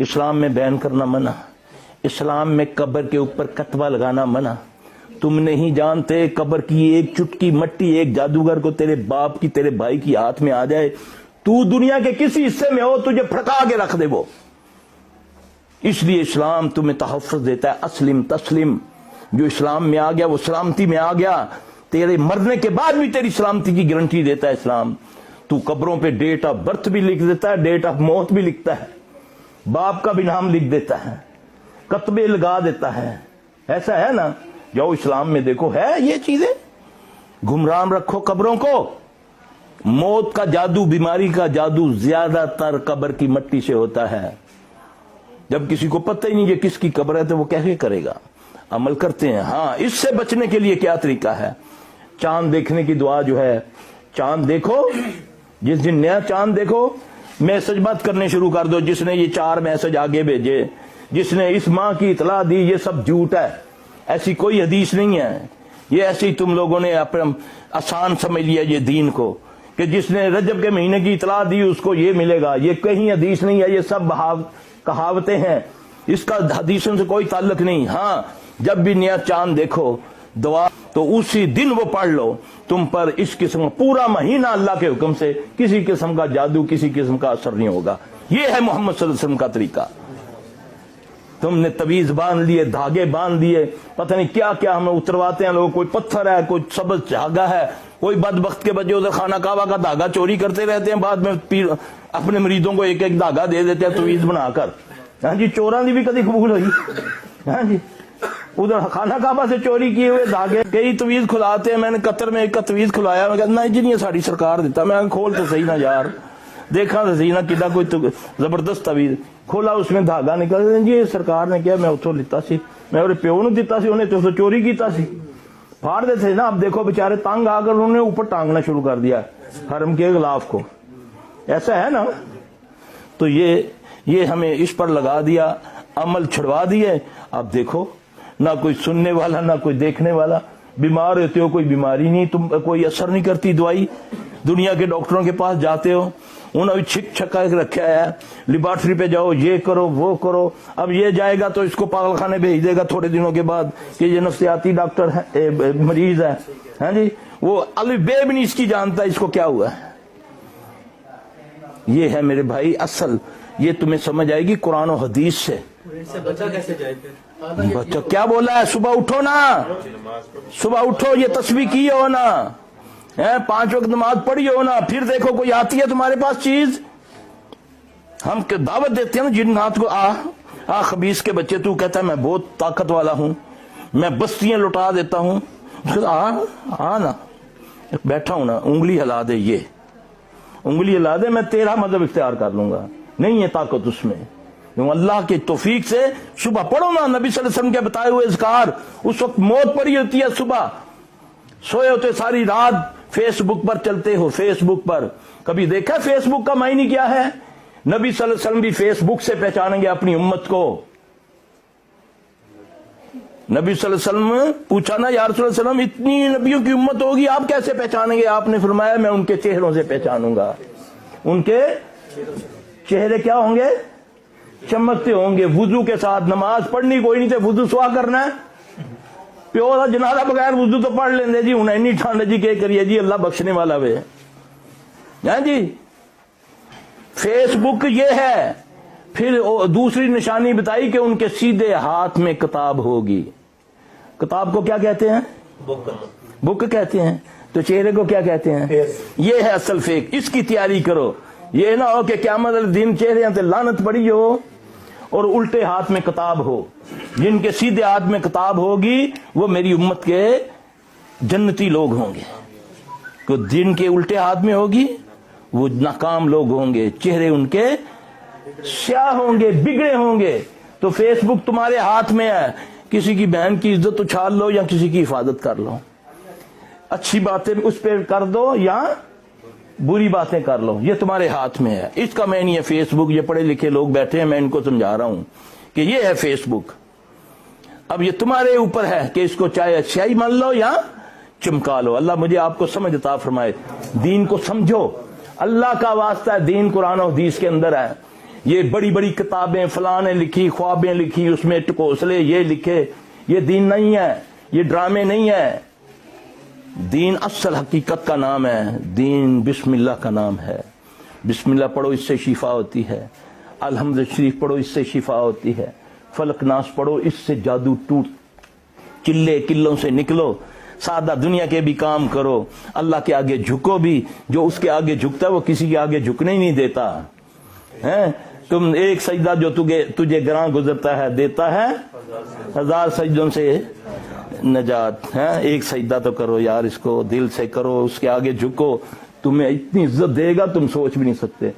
اسلام میں بیان کرنا منع، اسلام میں قبر کے اوپر کتبہ لگانا منع۔ تم نہیں جانتے قبر کی ایک چٹکی مٹی ایک جادوگر کو تیرے باپ کی تیرے بھائی کی ہاتھ میں آ جائے، تو دنیا کے کسی حصے میں ہو تجھے پھڑکا کے رکھ دے وہ۔ اس لیے اسلام تمہیں تحفظ دیتا ہے، اسلم تسلم۔ جو اسلام میں آ گیا وہ سلامتی میں آ گیا، تیرے مرنے کے بعد بھی تیری سلامتی کی گارنٹی دیتا ہے اسلام۔ تو قبروں پہ ڈیٹ آف برتھ بھی لکھ دیتا ہے، ڈیٹ آف موت بھی لکھتا ہے، باپ کا بھی نام لکھ دیتا ہے، کتبے لگا دیتا ہے۔ ایسا ہے نا؟ جاؤ اسلام میں دیکھو، ہے یہ چیزیں۔ گمراہ رکھو قبروں کو۔ موت کا جادو، بیماری کا جادو زیادہ تر قبر کی مٹی سے ہوتا ہے۔ جب کسی کو پتہ ہی نہیں یہ کس کی قبر ہے تو وہ کیسے کرے گا؟ عمل کرتے ہیں۔ ہاں، اس سے بچنے کے لیے کیا طریقہ ہے؟ چاند دیکھنے کی دعا جو ہے، چاند دیکھو، جس دن نیا چاند دیکھو میسج مت کرنے شروع کر دو، جس نے یہ 4 میسج آگے بھیجے، جس نے اس ماہ کی اطلاع دی، یہ سب جھوٹ ہے۔ ایسی کوئی حدیث نہیں ہے، یہ ایسی تم لوگوں نے اپنا آسان سمجھ لیا یہ دین کو، کہ جس نے رجب کے مہینے کی اطلاع دی اس کو یہ ملے گا۔ یہ کہیں حدیث نہیں ہے، یہ سب کہاوتیں ہیں، اس کا حدیثوں سے کوئی تعلق نہیں۔ ہاں، جب بھی نیا چاند دیکھو دعا تو اسی دن وہ پڑھ لو، تم پر اس قسم پورا مہینہ اللہ کے حکم سے کسی قسم کا جادو، کسی قسم کا اثر نہیں ہوگا۔ یہ ہے محمد صلی اللہ علیہ وسلم کا طریقہ۔ تم نے تعویذ باندھ لیے، دھاگے باندھ دیے، پتہ نہیں کیا کیا ہمیں اترواتے ہیں لوگ، کوئی پتھر ہے، کوئی سبز دھاگا ہے، کوئی بدبخت کے بچے ادھر خانہ کعبہ کا دھاگا چوری کرتے رہتے ہیں، بعد میں اپنے مریدوں کو ایک ایک دھاگا دے دیتے ہیں تعویذ بنا کر۔ ہاں جی، چوراں دی بھی کدی قبول ہوئی؟ ہاں جی، ادھر خانہ کعبہ سے چوری کیے ہوئے دھاگے کئی تعویذ کھلاتے ہیں۔ میں نے قطر میں ایک کا تعویذ کھلایا، میں کہا نہیں جی نہیں ساری سرکار دیتا۔ میں کھول تو صحیح نہ یار، دیکھا تو صحیح نہ کدا کوئی زبردست تعویذ کھولا، اس میں دھاگا نکل جی سرکار نے کیا، میں اتوں لیتا سی، میں اور پیو نے دیتا سی، انہیں تو چوری کیتا سی، پھاڑ دیتے نا۔ اب دیکھو بےچارے تنگ آ کر انہوں نے اوپر ٹانگنا شروع کر دیا حرم کے غلاف کو۔ ایسا ہے نا؟ تو یہ ہمیں اس پر لگا دیا، عمل چھڑوا دیے۔ اب دیکھو نہ کوئی سننے والا نہ کوئی دیکھنے والا، بیمار ہوتے ہو کوئی بیماری نہیں، تم کوئی اثر نہیں کرتی دوائی۔ دنیا کے ڈاکٹروں کے پاس جاتے ہو، انہوں نے چھک چھکا کے رکھا ہے، لیبارٹری پہ جاؤ، یہ کرو وہ کرو۔ اب یہ جائے گا تو اس کو پاگل خانے بھیج دے گا تھوڑے دنوں کے بعد کہ یہ نفسیاتی ڈاکٹر ہے، مریض ہے۔ ہاں جی، وہ الف بے بھی نہیں اس کی جانتا اس کو کیا ہوا ہے۔ یہ ہے میرے بھائی اصل، یہ تمہیں سمجھ آئے گی قرآن و حدیث سے۔ بچہ کیسے جائے پھر؟ بچہ کیا بولا ہے؟ صبح اٹھو نا، صبح اٹھو، یہ تسبیح کی ہو نا، 5 وقت نماز پڑھی ہو نا، پھر دیکھو کوئی آتی ہے تمہارے پاس چیز، ہم دعوت دیتے ہیں نا جنات کو، آ خبیث کے بچے، تو کہتا ہے میں بہت طاقت والا ہوں، میں بستیاں لٹا دیتا ہوں، آ نا، بیٹھا ہوں نا، انگلی ہلا دے، یہ انگلی ہلا دے، میں تیرا مذہب اختیار کر لوں گا۔ نہیں ہے طاقت اس میں، اللہ کے توفیق سے صبح پڑھو نا نبی صلی اللہ علیہ وسلم کے بتائے ہوئے اذکار۔ اس وقت موت پڑی ہوتی ہے، صبح سوئے ہوتے ساری رات فیس بک پر چلتے ہو، فیس بک پر کبھی دیکھا فیس بک کا معنی کیا ہے؟ نبی صلی اللہ علیہ وسلم بھی فیس بک سے پہچانیں گے اپنی امت کو۔ نبی صلی اللہ علیہ وسلم پوچھا نا یا رسول اللہ علیہ وسلم اتنی نبیوں کی امت ہوگی آپ کیسے پہچانیں گے؟ آپ نے فرمایا میں ان کے چہروں سے پہچانوں گا۔ ان کے چہرے کیا ہوں گے؟ چمکتے ہوں گے۔ وضو کے ساتھ نماز پڑھنی کوئی نہیں تے وضو سوا کرنا ہے، پیو کا جنازہ بغیر وضو تو پڑھ لیندے جی، انہیں نہیں ٹھانڈ جی کہ کریے جی، اللہ بخشنے والا وے۔ ہاں جی، فیس بک یہ ہے۔ پھر دوسری نشانی بتائی کہ ان کے سیدھے ہاتھ میں کتاب ہوگی۔ کتاب کو کیا کہتے ہیں؟ بک کہتے ہیں۔ تو چہرے کو کیا کہتے ہیں؟ یہ ہے اصل فیک۔ اس کی تیاری کرو، یہ نہ ہو کہ قیامت دن چہرے سے لعنت پڑی ہو اور الٹے ہاتھ میں کتاب ہو۔ جن کے سیدھے ہاتھ میں کتاب ہوگی وہ میری امت کے جنتی لوگ ہوں گے، تو جن کے الٹے ہاتھ میں ہوگی وہ ناکام لوگ ہوں گے، چہرے ان کے سیاہ ہوں گے، بگڑے ہوں گے۔ تو فیس بک تمہارے ہاتھ میں ہے، کسی کی بہن کی عزت اچھال لو یا کسی کی حفاظت کر لو، اچھی باتیں اس پہ کر دو یا بری باتیں کر لو، یہ تمہارے ہاتھ میں ہے۔ اس کا میں نہیں ہے فیس بک، یہ پڑھے لکھے لوگ بیٹھے ہیں، میں ان کو سمجھا رہا ہوں کہ یہ ہے فیس بک۔ اب یہ تمہارے اوپر ہے کہ اس کو چاہے اچھائی مان لو یا چمکا لو۔ اللہ مجھے آپ کو سمجھ عطا فرمائے۔ دین کو سمجھو، اللہ کا واسطہ ہے، دین قرآن و حدیث کے اندر ہے۔ یہ بڑی بڑی کتابیں فلاں نے لکھی، خوابیں لکھی، اس میں ٹکوسلے یہ لکھے، یہ دین نہیں ہے، یہ ڈرامے نہیں ہے. دین اصل حقیقت کا نام ہے، دین بسم اللہ کا نام ہے. بسم اللہ پڑھو، اس سے شفا ہوتی ہے. الحمد شریف پڑھو، اس سے شفا ہوتی ہے. فلق ناس پڑھو، اس سے جادو ٹوٹ، چلے کلوں سے نکلو. سادہ دنیا کے بھی کام کرو، اللہ کے آگے جھکو بھی. جو اس کے آگے جھکتا ہے وہ کسی کے آگے جھکنے ہی نہیں دیتا. تم ایک سجدہ جو تجھے گراں گزرتا ہے دیتا ہے 1000 سجدوں سے نجات. ایک سجدہ تو کرو یار، اس کو دل سے کرو، اس کے آگے جھکو. تمہیں اتنی عزت دے گا تم سوچ بھی نہیں سکتے.